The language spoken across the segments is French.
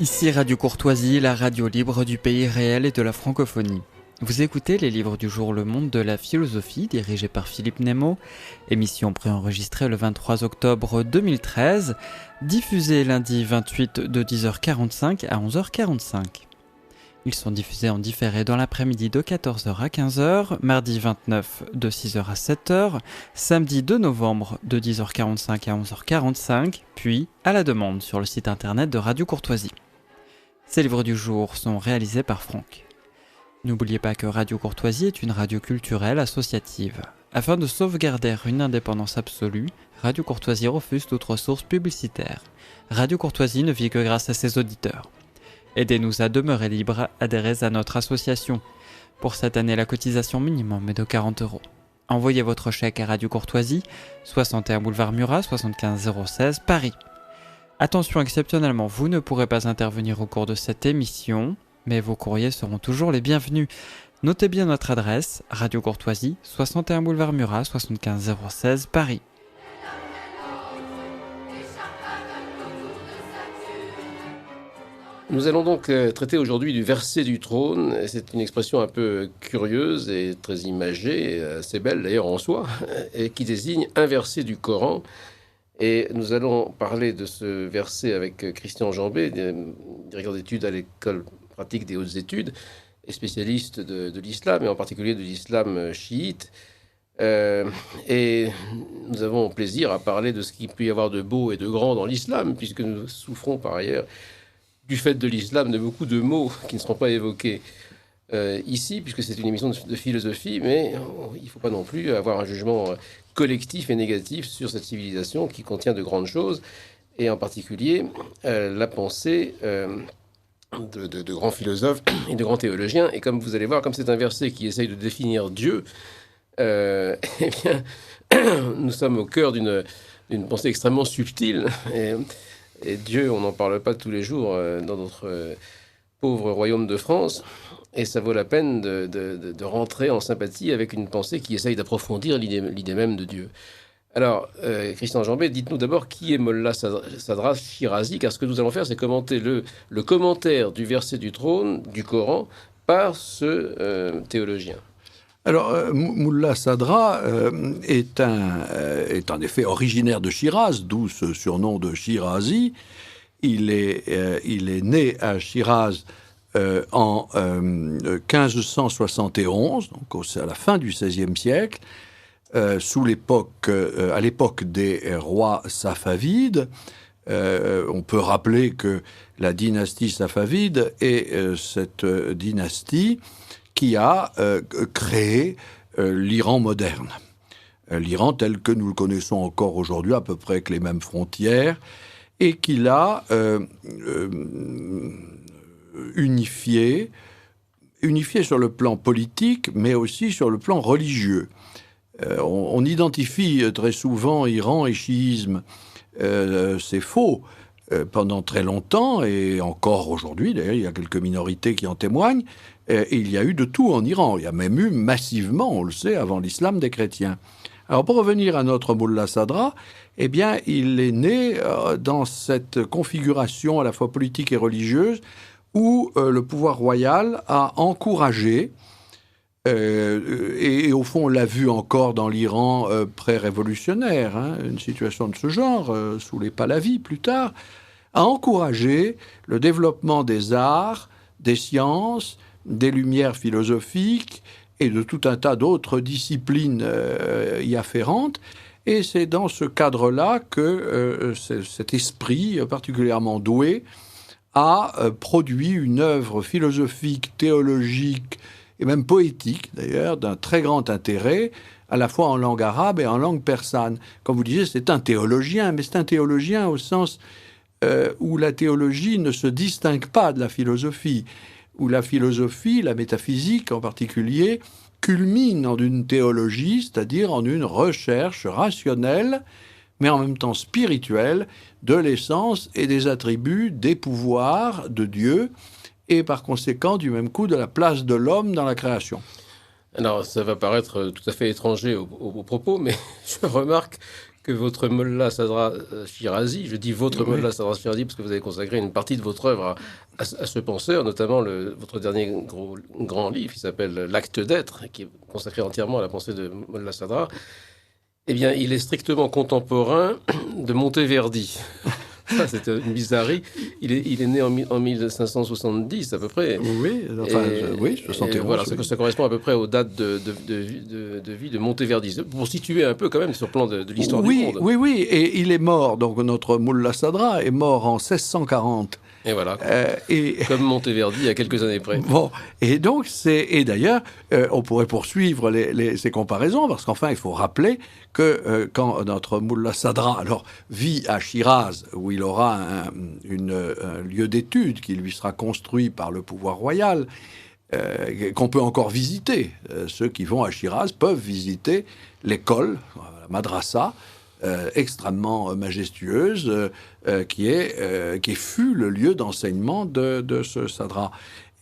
Ici Radio Courtoisie, la radio libre du pays réel et de la francophonie. Vous écoutez les livres du jour Le Monde de la philosophie, dirigé par Philippe Nemo, émission préenregistrée le 23 octobre 2013, diffusée lundi 28 de 10h45 à 11h45. Ils sont diffusés en différé dans l'après-midi de 14h à 15h, mardi 29 de 6h à 7h, samedi 2 novembre de 10h45 à 11h45, puis à la demande sur le site internet de Radio Courtoisie. Ces livres du jour sont réalisés par Franck. N'oubliez pas que Radio Courtoisie est une radio culturelle associative. Afin de sauvegarder une indépendance absolue, Radio Courtoisie refuse toute ressource publicitaire. Radio Courtoisie ne vit que grâce à ses auditeurs. Aidez-nous à demeurer libres, adhérez à notre association. Pour cette année, la cotisation minimum est de 40 €. Envoyez votre chèque à Radio Courtoisie, 61 boulevard Murat, 75 016, Paris. Attention, exceptionnellement, vous ne pourrez pas intervenir au cours de cette émission, mais vos courriers seront toujours les bienvenus. Notez bien notre adresse, Radio Courtoisie, 61 boulevard Murat, 75 016, Paris. Nous allons donc traiter aujourd'hui du verset du trône. C'est une expression un peu curieuse et très imagée, assez belle d'ailleurs en soi, et qui désigne un verset du Coran. Et nous allons parler de ce verset avec Christian Jambet, directeur d'études à l'école pratique des hautes études et spécialiste de l'islam, et en particulier de l'islam chiite. Et nous avons plaisir à parler de ce qu'il peut y avoir de beau et de grand dans l'islam, puisque nous souffrons par ailleurs du fait de l'islam de beaucoup de mots qui ne seront pas évoqués ici, puisque c'est une émission de philosophie, mais il ne faut pas non plus avoir un jugement collectif et négatif sur cette civilisation qui contient de grandes choses, et en particulier la pensée de grands philosophes et de grands théologiens. Et comme vous allez voir, comme c'est un verset qui essaye de définir Dieu, eh bien, nous sommes au cœur d'une pensée extrêmement subtile. Et Dieu, on n'en parle pas tous les jours dans notre pauvre royaume de France. Et ça vaut la peine de rentrer en sympathie avec une pensée qui essaye d'approfondir l'idée même de Dieu. Alors, Christian Jambet, dites-nous d'abord qui est Mollah Sadra Shirazi, car ce que nous allons faire, c'est commenter le commentaire du verset du trône du Coran par ce théologien. Alors, Mullah Sadra est en effet originaire de Shiraz, d'où ce surnom de Shirazi. Il est né à Shiraz en 1571, donc c'est à la fin du XVIe siècle, à l'époque des rois safavides. On peut rappeler que la dynastie safavide est cette dynastie qui a créé l'Iran moderne. L'Iran tel que nous le connaissons encore aujourd'hui, à peu près avec les mêmes frontières, et qui l'a unifié sur le plan politique, mais aussi sur le plan religieux. On identifie très souvent Iran et chiisme. C'est faux. Pendant très longtemps, et encore aujourd'hui, d'ailleurs, il y a quelques minorités qui en témoignent, il y a eu de tout en Iran. Il y a même eu massivement, on le sait, avant l'islam, des chrétiens. Alors, pour revenir à notre Mullah Sadra, eh bien, il est né dans cette configuration à la fois politique et religieuse où le pouvoir royal a encouragé, et au fond, on l'a vu encore dans l'Iran pré-révolutionnaire, une situation de ce genre, sous les Pahlavis plus tard, a encouragé le développement des arts, des sciences, des lumières philosophiques et de tout un tas d'autres disciplines y afférentes. Et c'est dans ce cadre-là que cet esprit particulièrement doué a produit une œuvre philosophique, théologique et même poétique, d'ailleurs, d'un très grand intérêt, à la fois en langue arabe et en langue persane. Comme vous disiez, c'est un théologien, mais c'est un théologien au sens où la théologie ne se distingue pas de la philosophie, où la philosophie, la métaphysique en particulier, culmine en une théologie, c'est-à-dire en une recherche rationnelle, mais en même temps spirituelle, de l'essence et des attributs, des pouvoirs de Dieu, et par conséquent, du même coup, de la place de l'homme dans la création. Alors, ça va paraître tout à fait étranger au propos, mais je remarque que votre Mollah Sadra Shirazi, je dis votre Mollah Sadra Shirazi parce que vous avez consacré une partie de votre œuvre à ce penseur, notamment votre dernier grand livre qui s'appelle L'Acte d'être, qui est consacré entièrement à la pensée de Mollah Sadra. Eh bien, il est strictement contemporain de Monteverdi. Ça, c'est une bizarrerie. Il est né en 1570 à peu près. Oui, enfin, oui, 71. Voilà, ça correspond à peu près aux dates de vie de Monteverdi. Pour situer un peu quand même sur le plan de l'histoire du monde. Oui, et il est mort, donc notre Mullah Sadra est mort en 1640. Et voilà, comme Monteverdi il y a quelques années près. Bon, et donc et d'ailleurs, on pourrait poursuivre ces comparaisons, parce qu'enfin, il faut rappeler que quand notre Mullah Sadra vit à Shiraz, où il aura un lieu d'études qui lui sera construit par le pouvoir royal, qu'on peut encore visiter. Ceux qui vont à Shiraz peuvent visiter l'école, la madrasa, extrêmement majestueuse, qui fut le lieu d'enseignement de ce Sadra.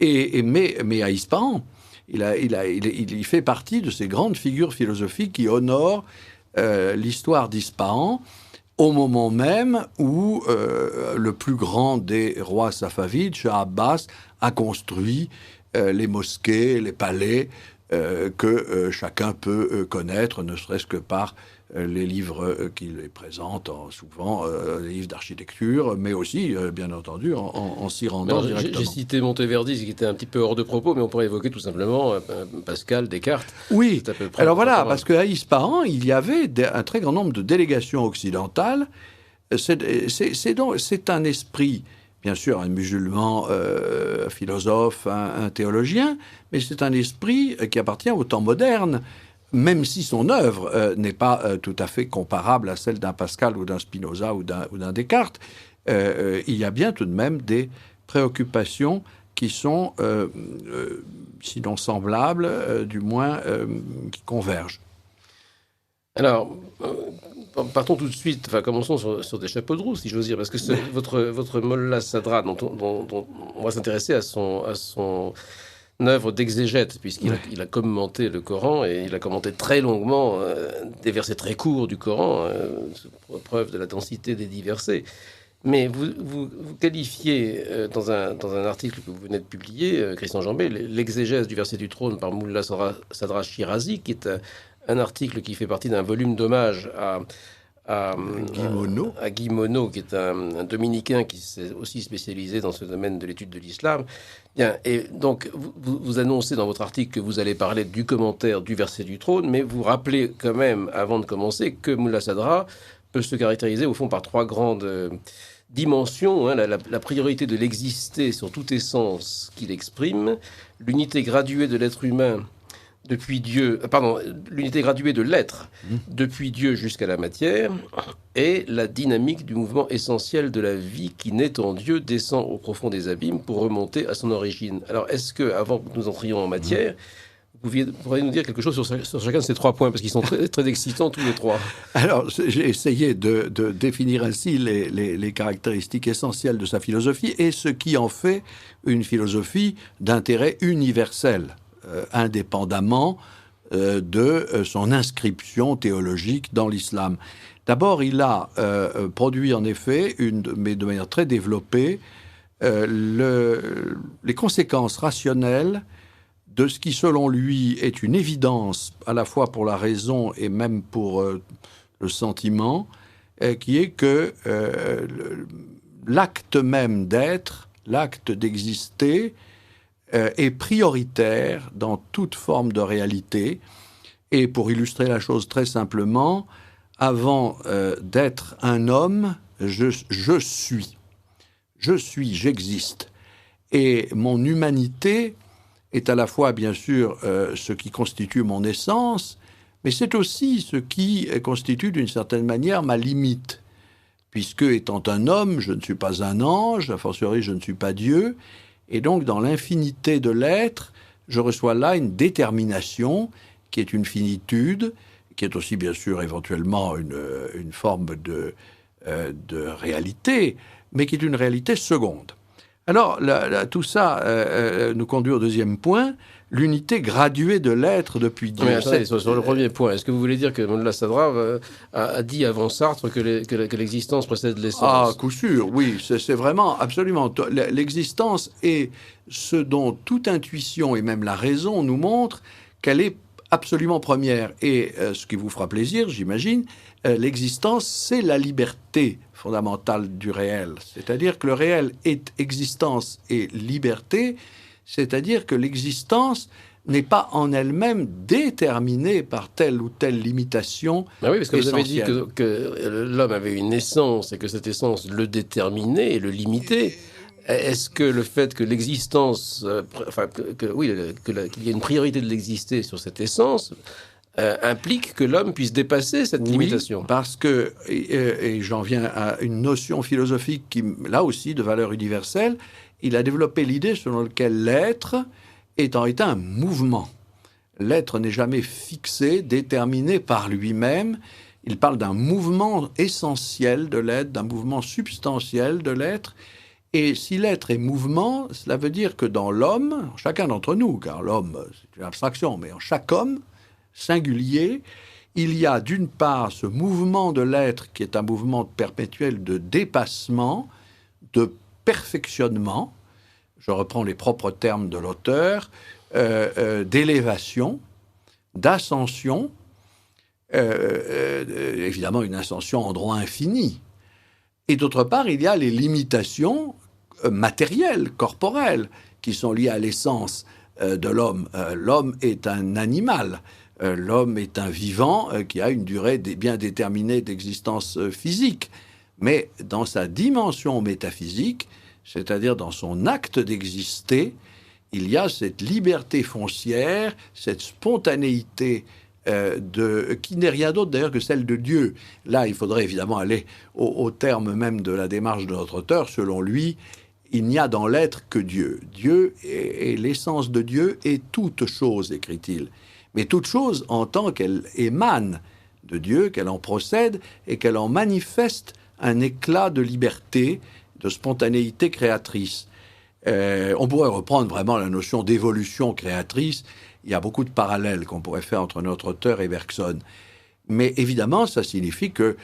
Mais à Ispahan, il fait partie de ces grandes figures philosophiques qui honorent l'histoire d'Ispahan au moment même où le plus grand des rois safavides, Shah Abbas, a construit les mosquées, les palais que chacun peut connaître, ne serait-ce que par les livres qu'il présente, souvent les livres d'architecture, mais aussi, bien entendu, en s'y rendant directement. J'ai cité Monteverdi, ce qui était un petit peu hors de propos, mais on pourrait évoquer tout simplement Pascal, Descartes. Oui, alors voilà, parce qu'à Ispahan, il y avait un très grand nombre de délégations occidentales. C'est un esprit, bien sûr, un musulman, philosophe, un théologien, mais c'est un esprit qui appartient au temps moderne, même si son œuvre n'est pas tout à fait comparable à celle d'un Pascal ou d'un Spinoza ou d'un Descartes. Il y a bien tout de même des préoccupations qui sont, sinon semblables, du moins qui convergent. Alors, partons tout de suite, commençons sur des chapeaux de roue, si j'ose dire, parce que votre Mollah Sadra, dont on va s'intéresser à son œuvre d'exégète, puisqu'il a commenté le Coran, et il a commenté très longuement des versets très courts du Coran, preuve de la densité des dits versets. Mais vous qualifiez dans un article que vous venez de publier, Christian Jambet, l'exégèse du verset du trône par Mullah Sadra Shirazi, qui est un article qui fait partie d'un volume d'hommage à Guy Monod, qui est un dominicain qui s'est aussi spécialisé dans ce domaine de l'étude de l'islam. Bien, et donc, vous annoncez dans votre article que vous allez parler du commentaire du verset du trône, mais vous rappelez quand même, avant de commencer, que Mullah Sadra peut se caractériser, au fond, par trois grandes dimensions. La priorité de l'exister sur toute essence qu'il exprime, l'unité graduée de l'être humain depuis Dieu, l'unité graduée de l'être depuis Dieu jusqu'à la matière, et la dynamique du mouvement essentiel de la vie qui naît en Dieu, descend au profond des abîmes pour remonter à son origine. Alors, est-ce que, avant que nous entrions en matière, vous pourriez nous dire quelque chose sur chacun de ces 3 points, parce qu'ils sont très, très excitants tous les 3. Alors, j'ai essayé de définir ainsi les caractéristiques essentielles de sa philosophie et ce qui en fait une philosophie d'intérêt universel, indépendamment de son inscription théologique dans l'islam. D'abord, il a produit en effet, mais de manière très développée, les conséquences rationnelles de ce qui, selon lui, est une évidence à la fois pour la raison et même pour le sentiment, qui est que l'acte même d'être, l'acte d'exister, est prioritaire dans toute forme de réalité. Et pour illustrer la chose très simplement, avant d'être un homme, je suis. Je suis, j'existe. Et mon humanité est à la fois, bien sûr, ce qui constitue mon essence, mais c'est aussi ce qui constitue d'une certaine manière ma limite. Puisque, étant un homme, je ne suis pas un ange, a fortiori, je ne suis pas Dieu. Et donc, dans l'infinité de l'être, je reçois là une détermination qui est une finitude, qui est aussi, bien sûr, éventuellement une forme de réalité, mais qui est une réalité seconde. Alors, tout ça nous conduit au deuxième point, l'unité graduée de l'être depuis Dieu. Mais attendez, sur le premier point, est-ce que vous voulez dire que Mullah Sadra a dit avant Sartre que l'existence précède l'essence? Ah, coup sûr, oui, c'est vraiment, absolument. L'existence est ce dont toute intuition et même la raison nous montrent qu'elle est absolument première. Et ce qui vous fera plaisir, j'imagine, l'existence, c'est la liberté fondamentale du réel. C'est-à-dire que le réel est existence et liberté, c'est-à-dire que l'existence n'est pas en elle-même déterminée par telle ou telle limitation. Ben oui, parce que essentielle. vous avez dit que l'homme avait une essence et que cette essence le déterminait et le limitait. Est-ce que le fait que l'existence, qu'il y ait une priorité de l'exister sur cette essence, implique que l'homme puisse dépasser cette limitation? Oui, parce que, et j'en viens à une notion philosophique qui, là aussi, de valeur universelle, il a développé l'idée selon laquelle l'être est en réalité un mouvement. L'être n'est jamais fixé, déterminé par lui-même. Il parle d'un mouvement essentiel de l'être, d'un mouvement substantiel de l'être. Et si l'être est mouvement, cela veut dire que dans l'homme, chacun d'entre nous, car l'homme, c'est une abstraction, mais en chaque homme singulier, il y a d'une part ce mouvement de l'être qui est un mouvement perpétuel de dépassement, de perfectionnement, je reprends les propres termes de l'auteur, d'élévation, d'ascension, évidemment une ascension en droit infini. Et d'autre part, il y a les limitations matérielles, corporelles, qui sont liées à l'essence de l'homme. L'homme est un animal. L'homme est un vivant qui a une durée bien déterminée d'existence physique. Mais dans sa dimension métaphysique, c'est-à-dire dans son acte d'exister, il y a cette liberté foncière, cette spontanéité qui n'est rien d'autre d'ailleurs que celle de Dieu. Là, il faudrait évidemment aller au terme même de la démarche de notre auteur. Selon lui, il n'y a dans l'être que Dieu. Dieu est l'essence de Dieu et toute chose, écrit-il. Mais toute chose en tant qu'elle émane de Dieu, qu'elle en procède et qu'elle en manifeste un éclat de liberté, de spontanéité créatrice. On pourrait reprendre vraiment la notion d'évolution créatrice. Il y a beaucoup de parallèles qu'on pourrait faire entre notre auteur et Bergson. Mais évidemment, ça signifie qu'il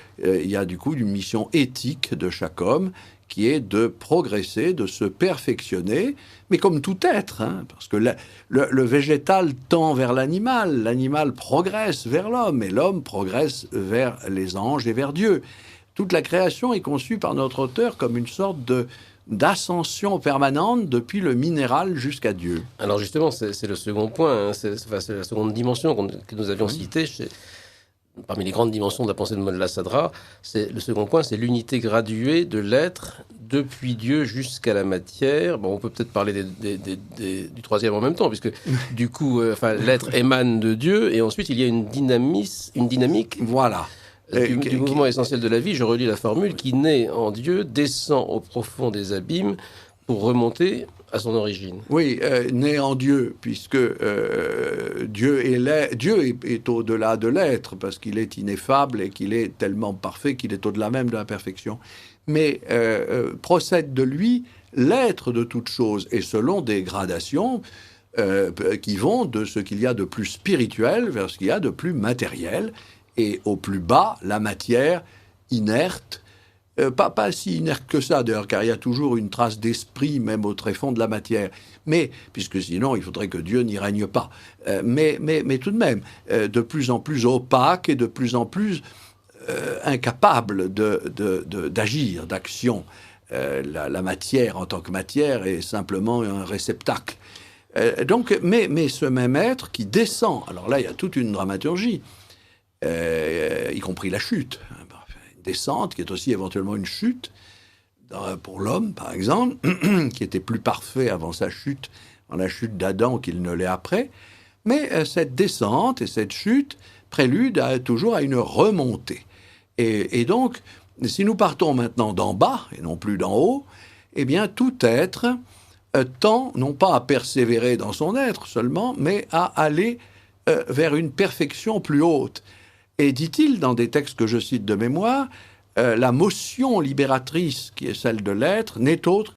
y a du coup une mission éthique de chaque homme qui est de progresser, de se perfectionner, mais comme tout être, hein, parce que le végétal tend vers l'animal, l'animal progresse vers l'homme, et l'homme progresse vers les anges et vers Dieu. Toute la création est conçue par notre auteur comme une sorte d'ascension permanente depuis le minéral jusqu'à Dieu. Alors justement, c'est le second point, hein, c'est la seconde dimension que nous avions citée parmi les grandes dimensions de la pensée de Mullah Sadra. Le second point, c'est l'unité graduée de l'être depuis Dieu jusqu'à la matière. Bon, on peut peut-être parler du troisième en même temps, puisque du coup, l'être émane de Dieu, et ensuite il y a une dynamique. Voilà. Du mouvement essentiel de la vie, je relis la formule, qui naît en Dieu, descend au profond des abîmes pour remonter à son origine. Oui, né en Dieu, puisque Dieu est au-delà de l'être, parce qu'il est ineffable et qu'il est tellement parfait qu'il est au-delà même de la perfection. Mais procède de lui l'être de toute chose, et selon des gradations qui vont de ce qu'il y a de plus spirituel vers ce qu'il y a de plus matériel, et au plus bas, la matière inerte, pas si inerte que ça d'ailleurs, car il y a toujours une trace d'esprit même au tréfonds de la matière, mais puisque sinon il faudrait que Dieu n'y règne pas, mais tout de même de plus en plus opaque et de plus en plus incapable d'agir, d'action. La matière en tant que matière est simplement un réceptacle. Mais ce même être qui descend, alors là il y a toute une dramaturgie, y compris la chute, une descente qui est aussi éventuellement une chute, pour l'homme par exemple, qui était plus parfait avant sa chute, dans la chute d'Adam qu'il ne l'est après, mais cette descente et cette chute prélude toujours à une remontée. Et donc, si nous partons maintenant d'en bas et non plus d'en haut, eh bien tout être tend non pas à persévérer dans son être seulement, mais à aller vers une perfection plus haute. Et dit-il, dans des textes que je cite de mémoire, la motion libératrice qui est celle de l'être n'est autre